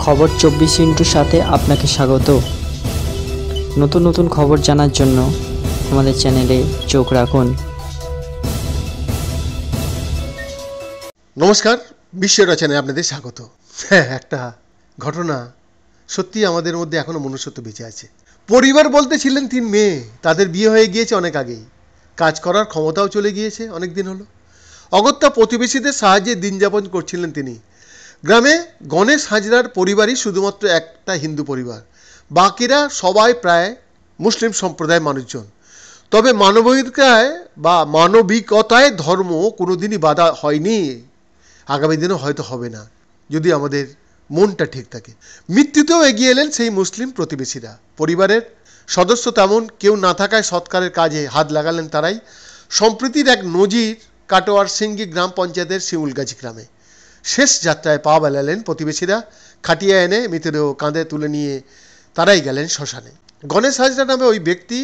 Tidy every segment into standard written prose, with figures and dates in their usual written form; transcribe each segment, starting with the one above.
খবর 24 সাথে আপনাকে স্বাগত। নতুন নতুন খবর জানার জন্য আমাদের চ্যানেলে চোখ রাখুন। নমস্কার, বিশ্ব রচনায় আপনাদের স্বাগত। একটা ঘটনা সত্যি আমাদের মধ্যে এখনো মনুষ্যত্ব বেঁচে আছে। পরিবার বলতে ছিলেন 3 মেয়ে, তাদের বিয়ে হয়ে গিয়েছে অনেক আগেই, কাজ করার ক্ষমতাও চলে গিয়েছে অনেক দিন হলো। অগত্যা প্রতিবেশীদের সাহায্যে দিন যাপন করছিলেন তিনি। গ্রামে গণেশ হাজরার পরিবারই শুধুমাত্র একটা হিন্দু পরিবার, বাকিরা সবাই প্রায় মুসলিম সম্প্রদায়ের মানুষজন। তবে মানবিকতায় ধর্ম কোনোদিনই বাধা হয়নি, আগামী দিনও হয়তো হবে না, যদি আমাদের মনটা ঠিক থাকে। মৃত্যুতেও এগিয়ে এলেন সেই মুসলিম প্রতিবেশীরা। পরিবারের সদস্য তেমন কেউ না থাকায় সৎকারের কাজে হাত লাগালেন তারাই। সম্প্রীতির এক নজির কাটোয়ার সিঙ্গি গ্রাম পঞ্চায়েতের শিমুলগাছি গ্রামে। শেষ যাত্রায় পা বেলালেন প্রতিবেশীরা। খাটিয়া এনে মৃতদেহ কাঁধে তুলে নিয়ে তারাই গেলেন শ্মশানে। গণেশ হাজরা নামে ওই ব্যক্তি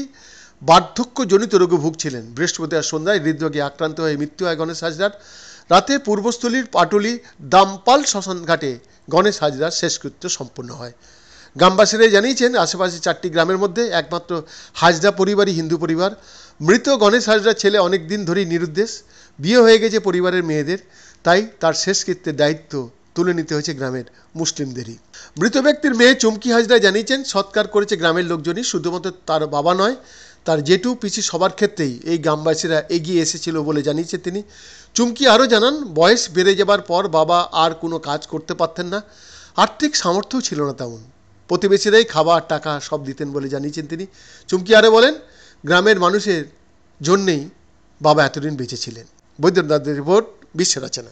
বার্ধক্যজনিত রোগে ভুগছিলেন। বৃহস্পতিবার সন্ধ্যায় হৃদরোগে আক্রান্ত হয়ে মৃত্যু হয় গণেশ হাজরার। রাতে পূর্বস্থলীর পাটুলি দামপাল শ্মশান ঘাটে গণেশ হাজরার শেষকৃত্য সম্পন্ন হয়। গ্রামবাসীরাই জানিয়েছেন, আশেপাশে 4টি গ্রামের মধ্যে একমাত্র হাজরা পরিবারই হিন্দু পরিবার। মৃত গণেশ হাজরার ছেলে অনেক দিন ধরেই নিরুদ্দেশ। বিয়ে হয়ে গেছে পরিবারের মেয়েদের, তাই তার শেষকৃত্যের দায়িত্ব তুলে নিতে হয়েছে গ্রামের মুসলিমদেরই। মৃত ব্যক্তির মেয়ে চুমকি হাজরা জানিয়েছেন, সৎকার করেছে গ্রামের লোকজনই, শুধুমাত্র তার বাবা নয়, তার জেঠু পিসি সবার ক্ষেত্রেই এই গ্রামবাসীরা এগিয়ে এসেছিল বলে জানিয়েছেন তিনি। চুমকি আরও জানান, বয়স বেড়ে যাবার পর বাবা আর কোনো কাজ করতে পারতেন না, আর্থিক সামর্থ্যও ছিল না তেমন। প্রতিবেশীরাই খাবার টাকা সব দিতেন বলে জানিয়েছেন তিনি। চুমকি আরও বলেন, গ্রামের মানুষের জন্যেই বাবা এতদিন বেঁচে ছিলেন। বৈদ্যনাথের রিপোর্ট, বিশ্ব রচনা।